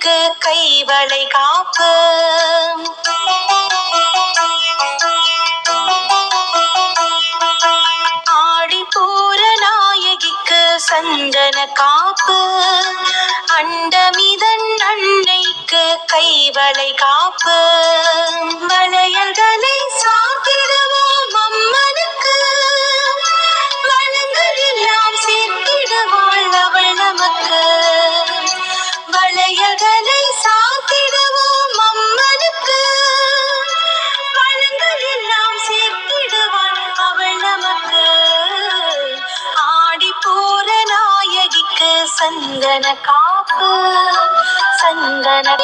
அன்னைக்கு கைவளை காப்பு. ஆடிப்பூர நாயகிக்கு சந்தன காப்பு. அண்டமிதன் அன்னைக்கு கைவளை காப்பு. வளையல்களை சாத்திடுவோம் அம்மனுக்கு. வளங்கள் எல்லாம் சேர்த்திடுவாள் அவள் நமக்கு. வளையல்களை சாத்திடுவோம் அம்மனுக்கு. வளங்கள் எல்லாம் சேர்த்திடுவாள் அவள் நமக்கு. ஆடிப்பூர நாயகிக்கு சந்தன காப்பு. சந்தன